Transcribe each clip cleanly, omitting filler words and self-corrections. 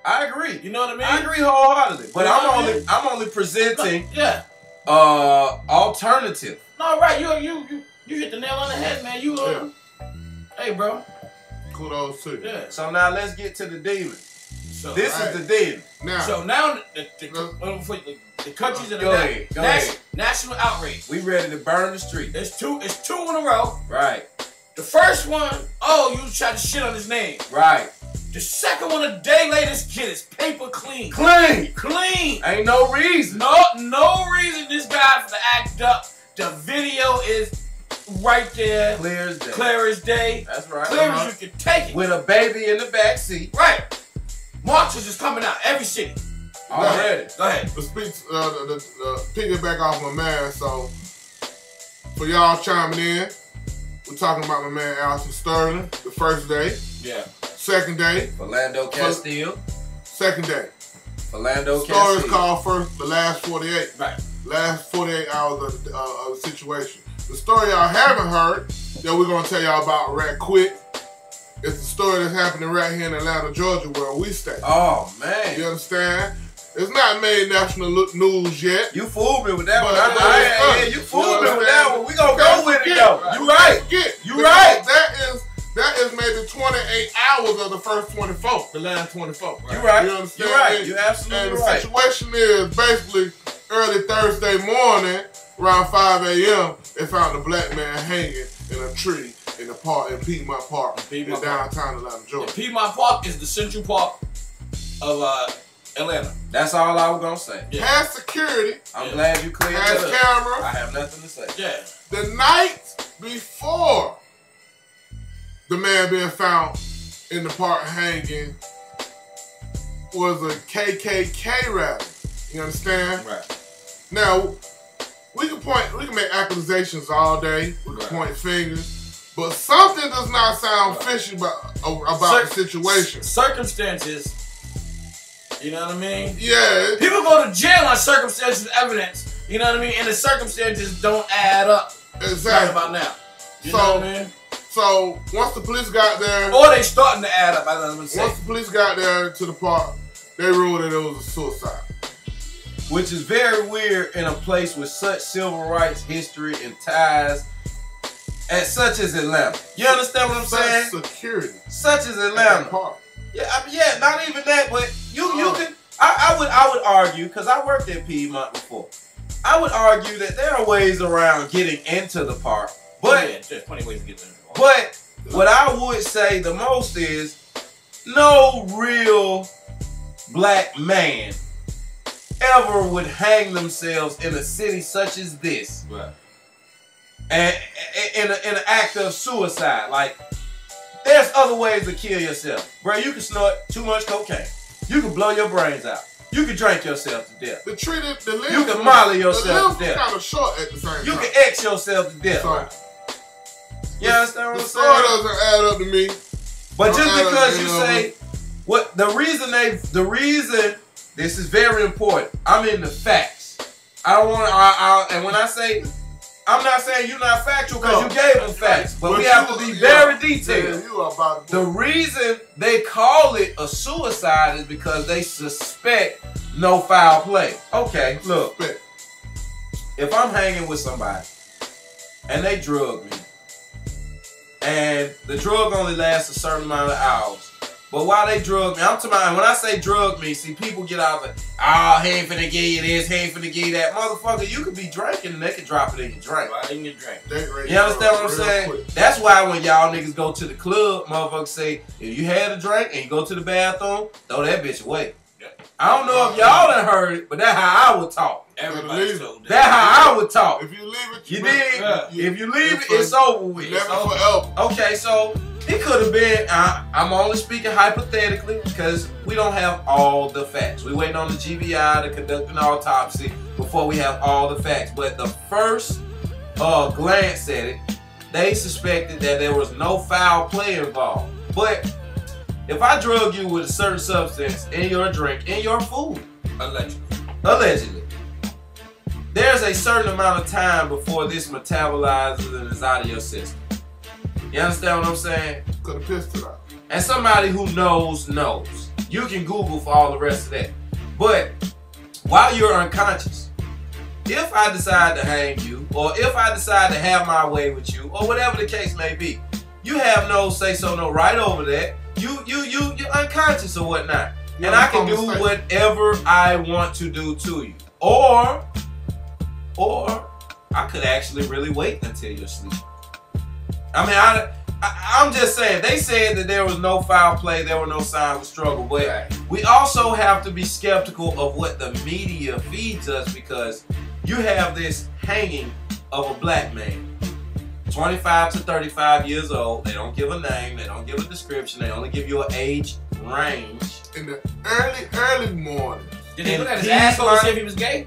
I agree. You know what I mean? I agree wholeheartedly. But You know what I'm only presenting alternative. No, right. You hit the nail on the head, man. Hey, bro. Kudos to you. Yeah. So now let's get to the demon. So this is the demon. Now the country's in the national outrage. We ready to burn the street. It's two in a row. Right. The first one, you tried to shit on his name. Right. The second one, a day later, this kid is paper clean. Clean. Ain't no reason. No reason this guy to act up. The video is right there. Clear as day. That's right. Clear as you can take it. With a baby in the back seat. Right. Marches is coming out every city. Already. Go ahead. The speech, piggyback off my man. So for y'all chiming in, we're talking about my man Alton Sterling. The first day. Yeah. Second day. Philando Castile. Second day. Philando Castile. Stories called first. The last 48. Right. Last 48 hours of the situation. The story y'all haven't heard that we're gonna tell y'all about right quick. It's the story that's happening right here in Atlanta, Georgia, where we stay. Oh, man. You understand? It's not made national news yet. You fooled me with that one. You fooled me with that one. We gonna go with it, though. You right. You right. That is maybe 28 hours of the first 24, the last 24. Right? You right. You understand? You're right. You're absolutely right. And the situation is basically early Thursday morning, around 5 a.m., they found a black man hanging in a tree in the park in Piedmont Park in downtown Atlanta, Georgia. Piedmont Park is the central park of Atlanta. That's all I was gonna say. Yeah. Has security. I'm glad you cleared has it up. Cameras. I have nothing to say. Yeah. The night before the man being found in the park hanging was a KKK rally. You understand? Right. Now, we can make accusations all day. We can point fingers. But something does not sound fishy about the situation. Circumstances, you know what I mean? Yeah. People go to jail on circumstances evidence, you know what I mean? And the circumstances don't add up. Exactly. Right about now. You know what I mean? So, once the police got there... Or they starting to add up, I don't know. Once the police got there to the park, they ruled that it was a suicide. Which is very weird in a place with such civil rights history and ties such as Atlanta. You understand what I'm saying? Security. Such as Atlanta. Yeah, not even that, but you can. I would argue, because I worked at Piedmont before. I would argue that there are ways around getting into the park, but there's plenty of ways to get into the park. But what I would say the most is no real black man ever would hang themselves in a city such as this. Right. And in an act of suicide. Like, there's other ways to kill yourself. Bro, you can snort too much cocaine. You can blow your brains out. You can drink yourself to death. You can molly yourself to death. Kind of short at the same time. You can X yourself to death. So, right? You understand what I'm saying? The story doesn't add up to me. But just because you say, the reason, this is very important. I'm in the facts. I don't want to, and when I say, I'm not saying you're not factual because you gave them facts, but we have to be very detailed. The reason they call it a suicide is because they suspect no foul play. Okay, look. If I'm hanging with somebody and they drug me, and the drug only lasts a certain amount of hours, but while they drug me, I'm talking about, when I say drug me, see, people get out of it, he ain't finna give you this, he ain't finna give you that. Motherfucker, you could be drinking and they could drop it in your drink. Right in your drink. You understand what I'm saying? That's why when y'all niggas go to the club, motherfuckers say, if you had a drink and you go to the bathroom, throw that bitch away. Yep. I don't know if y'all done heard it, but that's how I would talk. Everybody told that. That's how I would talk. If you leave it, you dig? If you leave it, it's over with. Never forever. Okay, so it could have been, I'm only speaking hypothetically because we don't have all the facts. We're waiting on the GBI to conduct an autopsy before we have all the facts. But the first glance at it, they suspected that there was no foul play involved. But if I drug you with a certain substance in your drink, in your food, allegedly, there's a certain amount of time before this metabolizes and is out of your system. You understand what I'm saying? Could have pissed it out. And somebody who knows. You can Google for all the rest of that. But while you're unconscious, if I decide to hang you, or if I decide to have my way with you, or whatever the case may be, you have no say so, no right over that. You're unconscious or whatnot. And I can do whatever I want to do to you. Or I could actually really wait until you're asleep. I mean, I'm just saying, they said that there was no foul play, there were no signs of struggle, but we also have to be skeptical of what the media feeds us, because you have this hanging of a black man, 25 to 35 years old. They don't give a name, they don't give a description, they only give you an age range. In the early morning. Did he look at his asshole to see if he was gay?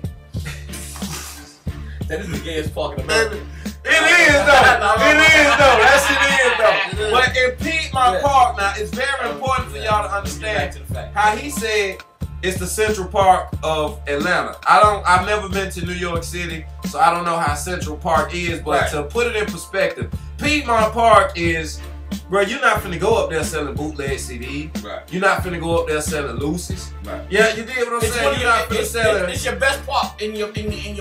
That is the gayest park in America. It is though. It is though. That shit is though. But in Piedmont Park, now it's very important for y'all to understand how he said it's the Central Park of Atlanta. I've never been to New York City, so I don't know how Central Park is. But to put it in perspective, Piedmont Park is, bro, you're not finna go up there selling bootleg CDs. Right. You're not finna go up there selling Lucy's. Right. Yeah, you did what I'm saying. You're not finna sell it. It's your best park in your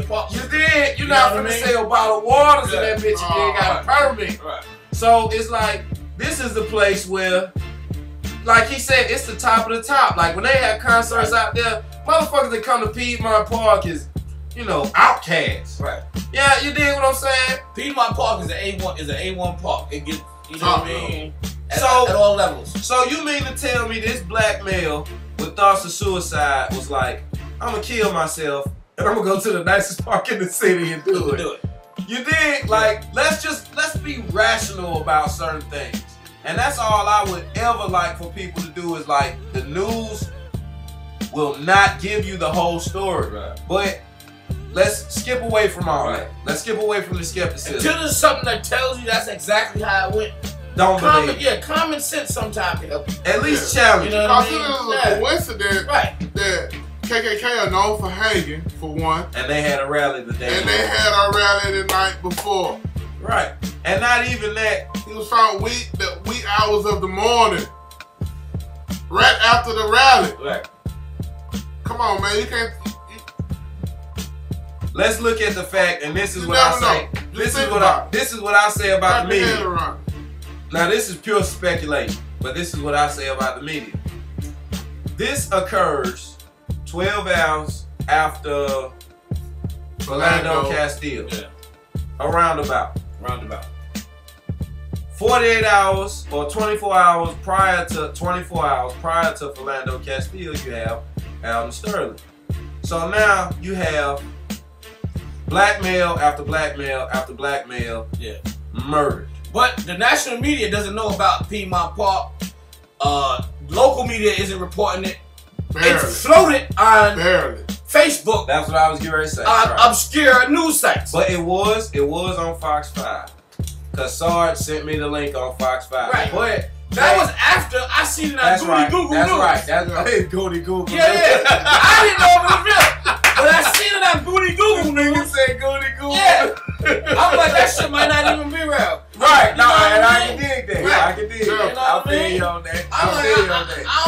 park. You did. You're not finna sell bottled waters in that bitch. You ain't got a permit. Right. So it's like, this is the place where, like he said, it's the top of the top. Like when they have concerts out there, motherfuckers that come to Piedmont Park is, you know, outcasts. Right. Yeah, you did what I'm saying. Piedmont Park is an A1 park. It gets, you know what I mean? At all levels. So you mean to tell me this black male with thoughts of suicide was like, I'm gonna kill myself and I'm gonna go to the nicest park in the city and do it? You dig? Like, let's be rational about certain things. And that's all I would ever like for people to do, is like, the news will not give you the whole story. Right. But let's skip away from all that. Let's skip away from the skepticism. Until there's something that tells you that's exactly how it went. Don't believe. Yeah, common sense sometimes can help you. At least challenge. You know what I mean? Because it was a coincidence that KKK are known for hanging, for one. And they had a rally the day before. And they had a rally the night before. Right. And not even that. He was found the wee hours of the morning. Right after the rally. Right. Come on, man. You can't... Let's look at the fact, and this is what I say. This is what I say about the media. Now this is pure speculation, but this is what I say about the media. This occurs 12 hours after Philando Castile. Yeah. Roundabout. 48 hours or 24 hours prior to Philando Castile, you have Alton Sterling. So now you have black male after black male after black male murdered. But the national media doesn't know about Piedmont Park. Local media isn't reporting it. Barely. It's floated on Facebook. That's what I was getting ready to say. Obscure news sites. But it was on Fox 5. Cause Sarge sent me the link on Fox 5. Right. But that was after I seen it on Google News. That's right. Goody Google. Yeah. I didn't know it was real. But I seen it on Goody Google News. Nigga said Goody Google. Yeah. I'm like, that shit might not even be real. Right. No, and I can dig that. Right. I can dig that. I'll feel you on that. I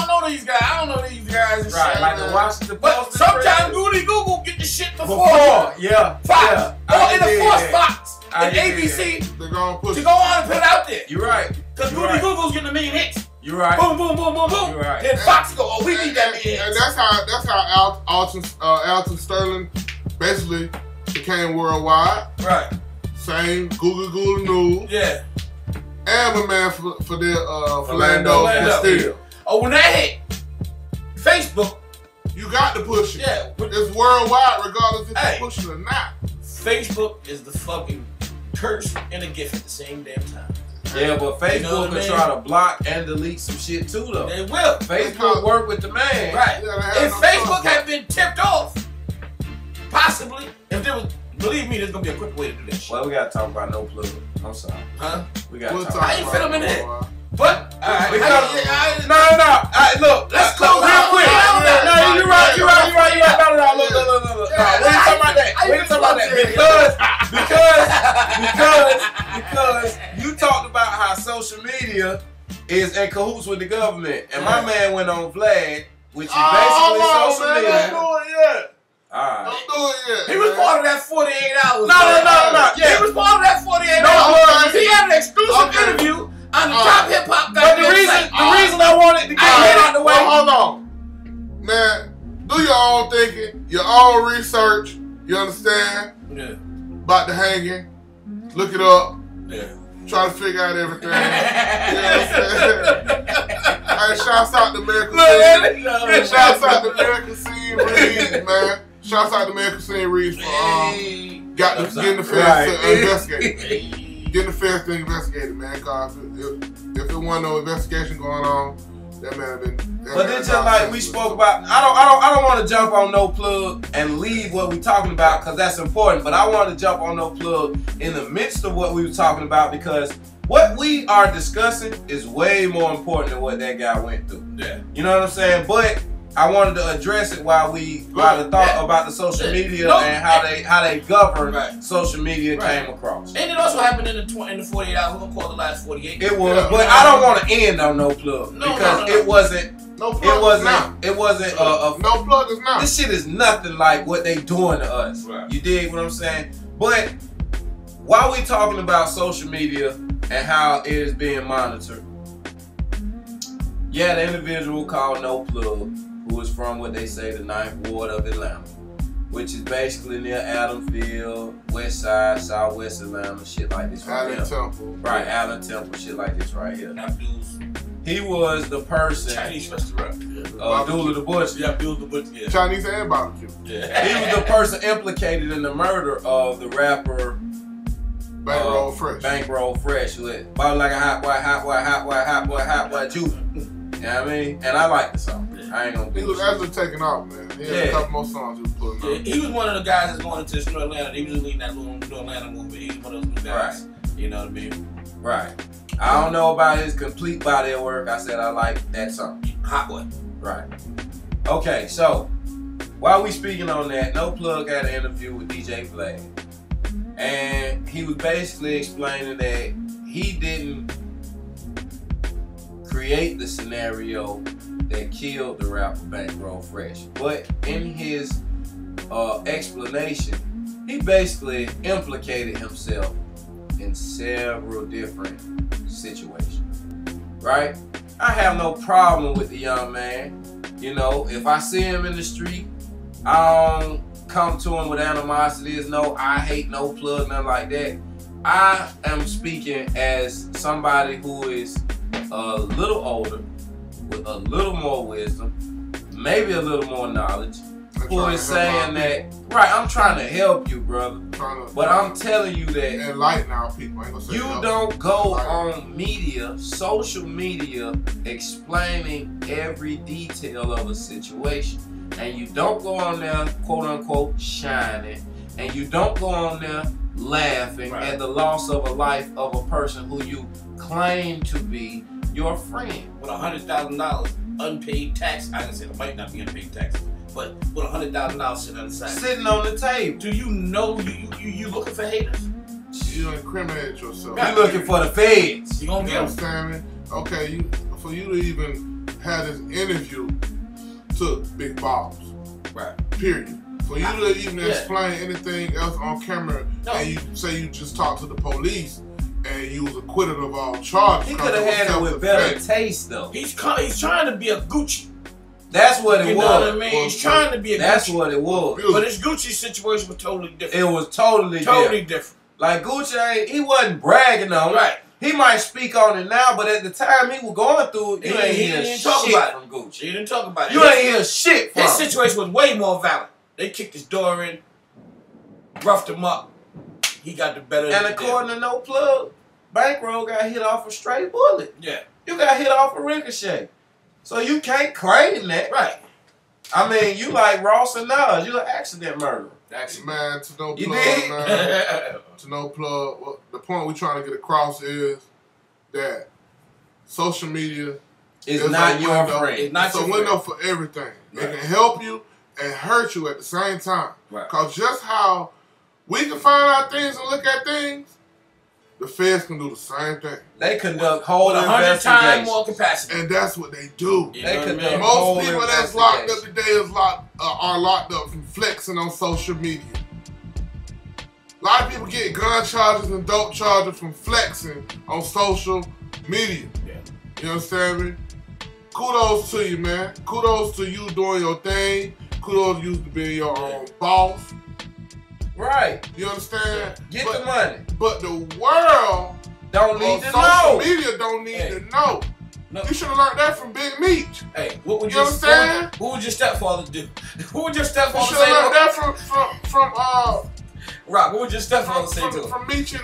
don't know these guys. I don't know these guys and shit. Right. Like the Washington Post. But sometimes Goody Google get the shit before. Yeah. Fox. Or in the force Fox. And ABC. They're gonna push to go on and put it out there. You're right. Because Goody Google's getting a million hits. You're right. Boom, boom, boom, boom, boom. You're right. Then Fox go, oh, we need that million hits. And that's how Alton Sterling basically became worldwide. Right. Same Google News. Yeah. And my man for their Philando Castile. Oh, when that hit Facebook, you got to push it. Yeah. It's worldwide, regardless if you push it or not. Facebook is the fucking curse and a gift at the same damn time. Yeah, but Facebook will try to block and delete some shit too, though. They will. Facebook work with the man. Right. If Facebook had been tipped off, possibly, if there was, believe me, there's gonna be a quick way to do this shit. Well, we gotta talk about no plug. I'm sorry. Huh? We gotta talk about. I ain't fit them in there. But, no. Look, let's close real quick. No, you're right. No. Look. We ain't talking about that. Because you talked about how social media is in cahoots with the government. And my man went on Vlad, which is basically social media. Don't do it yet. Alright. Don't do it yet. He was part of that 48 hours. No. Yeah. He was part of that 48 hours. He had an exclusive interview on the top hip hop guy. But the reason I wanted to get out the way. Hold on. Man, do your own thinking, your own research. You understand? Yeah. About the hanging. Look it up. Yeah. Try to figure out everything. You know what I'm saying? Hey, shouts out to American Scene. Shouts out to American Scene Reeves, man. Shouts out to American Scene Reeves for getting the feds to investigate. Getting the feds to investigate it, man. Cause if there wasn't no investigation going on, that man have been. But then just like we spoke about, I don't want to jump on no plug and leave what we talking about because that's important. But I want to jump on no plug in the midst of what we were talking about because what we are discussing is way more important than what that guy went through. Yeah. You know what I'm saying? But I wanted to address it while the thought about the social media and how they govern social media came across. And it also happened in the 48 hours. We're gonna call it the last 48. It was, but I don't want to end on no plug because it wasn't. No plug is not. It wasn't. No plug is not. This shit is nothing like what they doing to us. Right. You dig what I'm saying? But while we talking about social media and how it is being monitored, yeah, the individual called No Plug, who is from what they say the 9th Ward of Atlanta, which is basically near Adams Field, West Side, Southwest Atlanta, shit like this right here. Allen Temple. Right, Allen Temple, shit like this right here. Abdul's He was the person. Chinese restaurant. Abdullah the Butcher. Yeah, Abdullah the Butcher. Yeah. Chinese and barbecue. Yeah. He was the person implicated in the murder of the rapper Bankroll Fresh. Bankroll Fresh. Who had bought like a hot boy Jew. You know what I mean? And I like the song. I ain't gonna He do was it. actually taking off, man. He had a couple more songs he was putting out. He was one of the guys that's going into New Atlanta. He was leading that New Atlanta movement. He was one of those guys. Right. You know what I mean? Right. I don't know about his complete body of work. I said I like that song. Hot one. Right. Okay, so while we speaking on that, No Plug had an interview with DJ Vlad. And he was basically explaining that he didn't create the scenario that killed the rapper Bankroll Fresh. But in his explanation, he basically implicated himself in several different situations. Right? I have no problem with the young man. You know, if I see him in the street, I don't come to him with animosity. No, I hate No Plug, nothing like that. I am speaking as somebody who is a little older, with a little more wisdom, maybe a little more knowledge, who is saying that, right, I'm trying to help you, brother. But I'm telling you that enlighten our people. I ain't gonna say you don't go on media, social media, explaining every detail of a situation. And you don't go on there, quote unquote, shining. And you don't go on there laughing at the loss of a life of a person who you claim to be your friend. With $100,000 unpaid tax, I can say it might not be unpaid tax, but with $100,000 sitting on the side. Sitting on the table. Do you know you looking for haters? You incriminate yourself. You looking for the feds. You gonna get them. Understand me? Okay, for you to even have this interview took big balls. Right. Period. For you to even explain anything else on camera and you say you just talked to the police and you was acquitted of all charges. He could have had it with better taste though. He's trying to be a Gucci. That's what it was. You know what I mean? He's trying to be a Gucci. That's what it was. But his Gucci situation was totally different. It was totally different. Like Gucci, he wasn't bragging on it. Right. He might speak on it now, but at the time he was going through it, you ain't hear shit from Gucci. He didn't talk about it. You ain't hear shit from him. His situation was way more valid. They kicked his door in, roughed him up. He got the better. And according to No Plug, Bankroll got hit off a straight bullet. Yeah. You got hit off a ricochet. So you can't claim that. Right. I mean, you like Ross and Nas. You an accident murderer. Man, to No You Plug, did? man. To No Plug. Well, the point we're trying to get across is that social media is not your friend. It's not your window for everything. Right. It can help you and hurt you at the same time. Right. Because just how we can find out things and look at things, the feds can do the same thing. They conduct whole 100 times more capacity, and that's what they do. They conduct most people that's locked up today are locked up from flexing on social media. A lot of people get gun charges and dope charges from flexing on social media. Yeah. You understand me? Kudos to you, man. Kudos to you doing your thing. Kudos to you to being your own boss. Right. You understand? Get the money. But the world don't need to social know. Media don't need to know. No. You should have learned that from Big Meech. Hey, what would you understand? What would your stepfather do? What would your stepfather say? You should have learned that from Rock, what would your stepfather say to him? From Meech and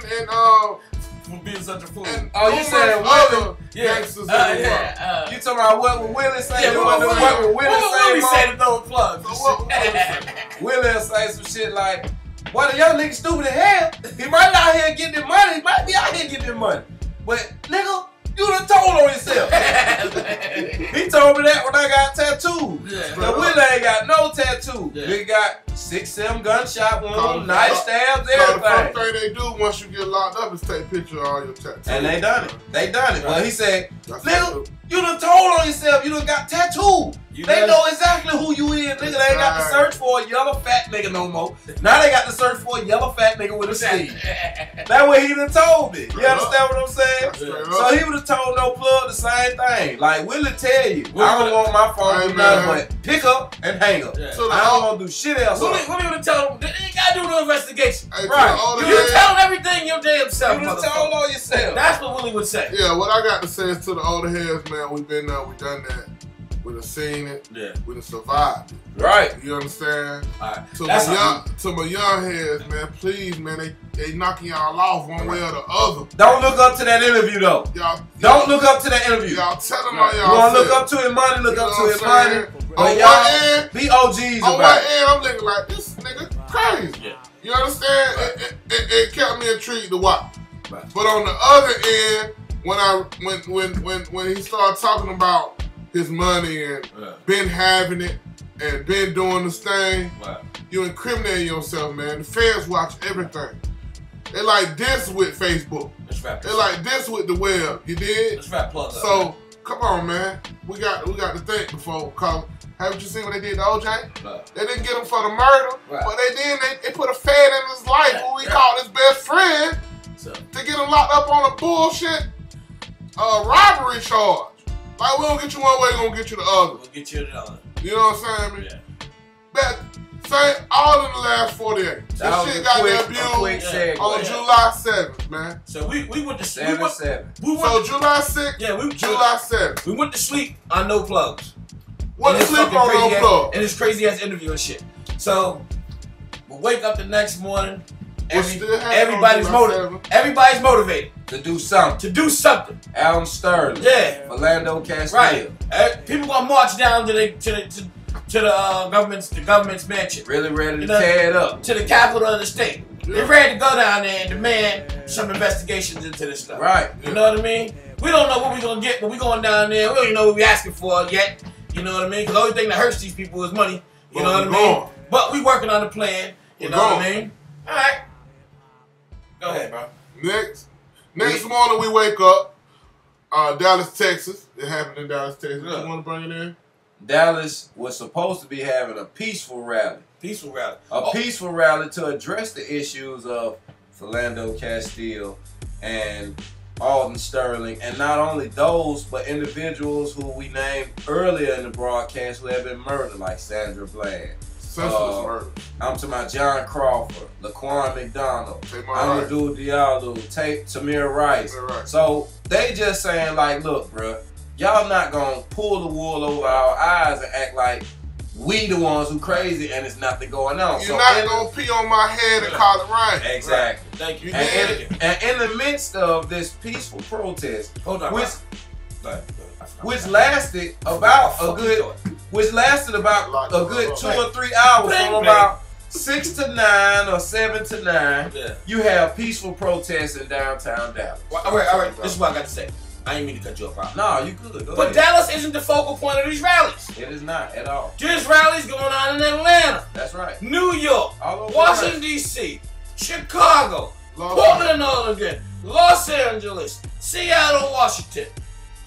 from being such a fool. You said other gangsters you talking about what would Willie say? Yeah, what would Willie say to those plugs? Willie say some shit like, "Well, the young nigga stupid as hell. He might not out here getting the money. He might be out here getting the money. But nigga, you done told on yourself." He told me that when I got tattooed. Now Willie ain't got no tattoo. He got 6-7 gunshot wounds, knife stabs, everything. The first thing they do once you get locked up is take pictures of all your tattoos. And they done it. They done it. Well, he said, nigga, you done told on yourself. You done got tattooed. They know exactly who you is, nigga. They ain't got to search for a yellow fat nigga no more. Now they got to search for a yellow fat nigga with a sleeve. That way he done told me. You understand what I'm saying? So he would have told no plug the same thing. Like, Willie tell you, I don't want my phone to do nothing but pick up and hang up. So I don't want to do shit else. What are you gonna tell them? You gotta do no investigation. Right. You done tell them everything your damn self. You done told on yourself. That's what Willie would say. Yeah, what I got to say is to the older heads, man, we been there, we done that. We done seen it. Yeah. We done survived it. Right. You understand? All right. To my young heads, man, please, man, they knocking y'all off one way or the other. Don't look up to that interview, though. Don't look up to that interview. Y'all tell them how y'all You want to look up to his money, look up to his money. On one end, be OGs on about one it. end, I'm looking like, this nigga crazy. Yeah. You understand? It kept me intrigued to watch. Right. But on the other end, when he started talking about his money and been having it and been doing this thing, you incriminating yourself, man. The feds watch everything. They like this with Facebook. They like this with the web. You did? So come on, man. We got to think before. Cause haven't you seen what they did to OJ? No. They didn't get him for the murder, but they put a fed in his life who he called his best friend to get him locked up on a bullshit robbery charge. Like, we don't get you one way, we gonna get you the other. We'll get you the other. You know what I'm saying? Yeah. But say all in the last 48. This shit got that abused on July 7th, man. So we went to sleep. So July 6th, July 7th. We went to sleep on no plugs. What to sleep on no plugs? And this crazy ass interview and shit. So we wake up the next morning. Everybody's motivated to do something. Alton Sterling. Yeah. Philando Castile. Right. People gonna march down to the government's mansion. Really ready to tear it up. To the capital of the state. Yeah. They're ready to go down there and demand some investigations into this stuff. Right. You know what I mean? We don't know what we're gonna get, but we going down there. We don't even know what we're asking for yet. You know what I mean? Because the only thing that hurts these people is money. You know what I mean? But we working on the plan. You know what I mean? All right. Go ahead, bro. Next morning we wake up, Dallas, Texas. It happened in Dallas, Texas. You want to bring it in? Dallas was supposed to be having a peaceful rally. Peaceful rally. Peaceful rally to address the issues of Philando Castile and Alton Sterling, and not only those, but individuals who we named earlier in the broadcast who have been murdered, like Sandra Bland. I'm talking about John Crawford, Laquan McDonald, Amadou Diallo, Tamir Rice. So they just saying like, look, bro, y'all not gonna pull the wool over our eyes and act like we the ones who crazy and there's nothing going on. You're not gonna pee on my head and call it right. Exactly. Thank you. And in the midst of this peaceful protest, which lasted about a good 2 or 3 hours, from about 6 to 9 or 7 to 9, you have peaceful protests in downtown Dallas. All right. This is what I got to say. I ain't mean to cut you off. No, you good. Go ahead. Dallas isn't the focal point of these rallies. It is not at all. There's rallies going on in Atlanta. That's right. New York, Washington, D.C., Chicago, Portland, Oregon, Los Angeles, Seattle, Washington.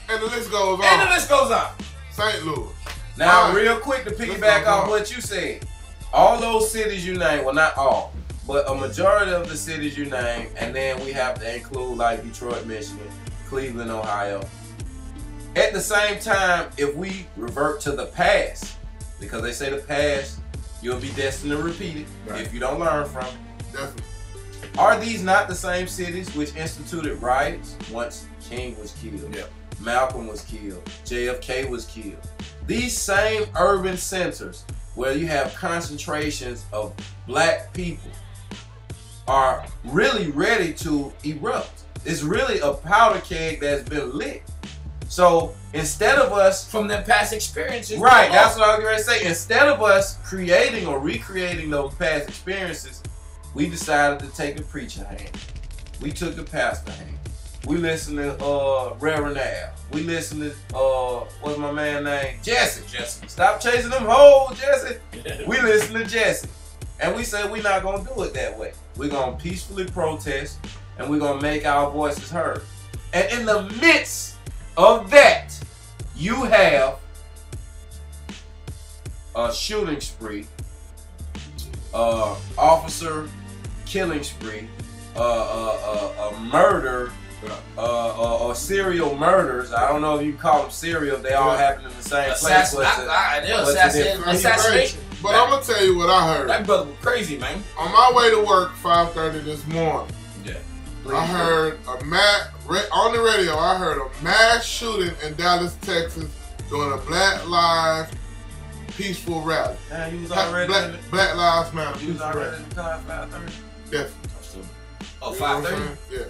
And the list goes on. And the list goes on. St. Louis. Now, real quick to piggyback off what you said. All those cities you named, well, not all, but a majority of the cities you named, and then we have to include like Detroit, Michigan, Cleveland, Ohio. At the same time, if we revert to the past, because they say the past, you'll be destined to repeat it if you don't learn from it. Definitely. Are these not the same cities which instituted riots once King was killed, Malcolm was killed, JFK was killed? These same urban centers where you have concentrations of black people are really ready to erupt. It's really a powder keg that's been lit. So instead of us from their past experiences, right? That's what I was going to say. Instead of us creating or recreating those past experiences, we decided to take the preacher hand. We took the pastor hand. We listened to Reverend Al. We listened to what's my man name? Jesse. Stop chasing them hoes, Jesse. We listened to Jesse, and we said we're not gonna do it that way. We're gonna peacefully protest, and we're gonna make our voices heard. And in the midst of that, you have a shooting spree, officer killing spree, a murder, or serial murders. I don't know if you call them serial. They all happen in the same place. Assassination. But I'm gonna tell you what I heard. That brother was crazy, man. On my way to work, 5:30 this morning. Yeah. I heard on the radio. I heard a mass shooting in Dallas, Texas, during a Black Lives peaceful rally. You was already Black Lives Matter. You was already in the car at 5:30. Definitely. Oh, 5:30? Yeah.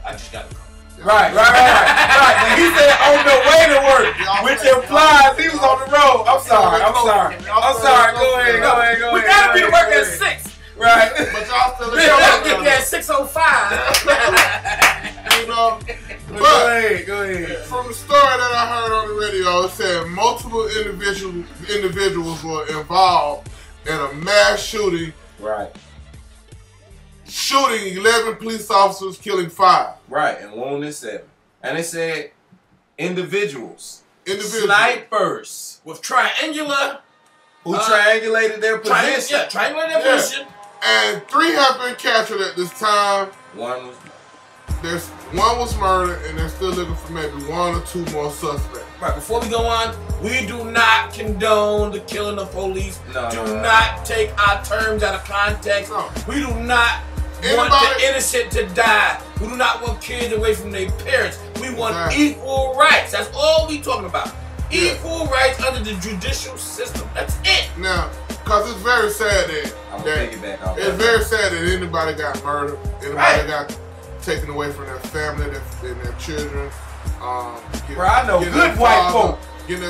I just got to come. Right. And he said on the way to work, which implies he was on the road. I'm sorry. Go ahead. We gotta be to work at 6. Right. But y'all still get there at 6:05. You know. But go ahead. From the story that I heard on the radio, it said multiple individuals were involved in a mass shooting. Right. Shooting 11 police officers, killing 5. Right, and wounding 7. And they said individuals. Snipers. With triangular. Who triangulated their position. Triangulated their position. And 3 have been captured at this time. One was murdered, and they're still looking for maybe 1 or 2 more suspects. Right, before we go on, we do not condone the killing of police. Do not take our terms out of context. No. We do not want the innocent to die. We do not want kids away from their parents. We want equal rights. That's all we talking about. Equal rights under the judicial system. That's it. Now, because it's very sad that very sad that anybody got murdered, anybody got taken away from their family and their children. I know good white folk. Getting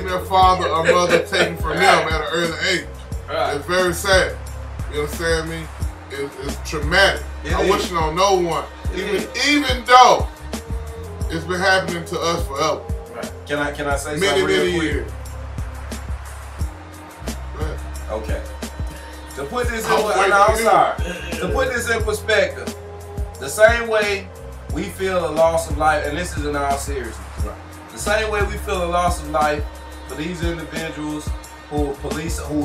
their father or mother taken from them at an early age. Right. It's very sad. You understand me? It's traumatic. I wish it on no one. Even though it's been happening to us forever. Right. Can I say many something real quick? years? Okay. To put this to put this in perspective, the same way we feel a loss of life, and this is in all seriousness, the same way we feel a loss of life for these individuals who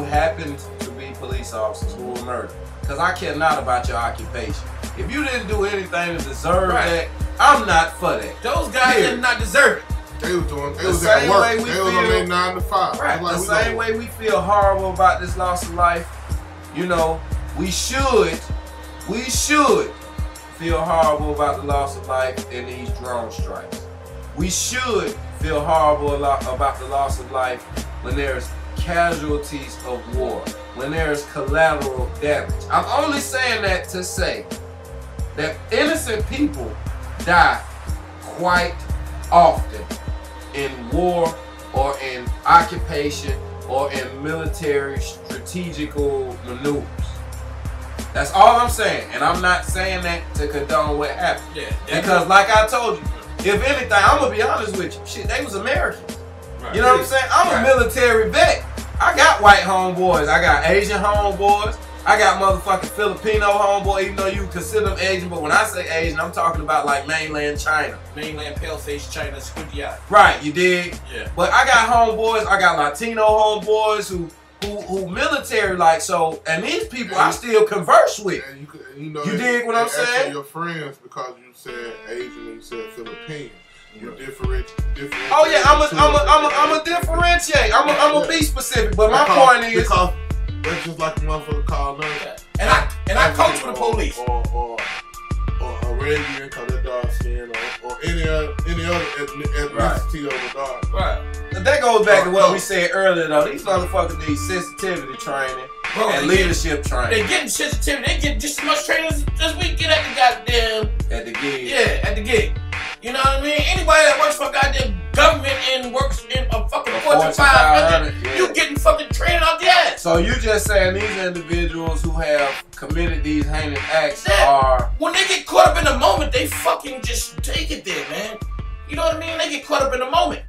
happened to be police officers who were murdered. Because I care not about your occupation. If you didn't do anything to deserve that, I'm not for that. Those guys did not deserve it. They was at work. They was on their 9 to 5. Right. The same way we feel horrible about this loss of life, you know, we should feel horrible about the loss of life in these drone strikes. We should feel horrible about the loss of life when there's casualties of war, when there's collateral damage. I'm only saying that to say that innocent people die quite often in war or in occupation or in military strategical maneuvers. That's all I'm saying, and I'm not saying that to condone what happened. Because like I told you, if anything, I'm gonna be honest with you, shit, they was Americans. You know what I'm saying? I'm a military vet. I got white homeboys, I got Asian homeboys, I got motherfucking Filipino homeboy, even though you consider them Asian, but when I say Asian, I'm talking about like mainland China. Mainland pale-faced China, squinty eye. Right, you dig? Yeah. But I got homeboys, I got Latino homeboys who military like, so, and these people I still converse with. And you dig what I'm saying? Your friends, because you said Asian and you said Philippine. You different. Oh yeah, I'm a differentiate. I'm a be specific. But my point is, because that's just like a motherfucker called us. And I coach for the police. Or Arabian, because they're dark skin, or any other ethnicity of the dark. Right. That goes back to what we said earlier though. These motherfuckers need sensitivity training and leadership training. They getting sensitivity. They get just as much training as we get at the goddamn. At the gig. Yeah, at the gig. You know what I mean? Anybody that works for goddamn government and works in a fucking Fortune 500, you getting fucking trained out the ass. So you just saying these individuals who have committed these heinous acts are... When they get caught up in the moment, they fucking just take it there, man. You know what I mean? They get caught up in the moment.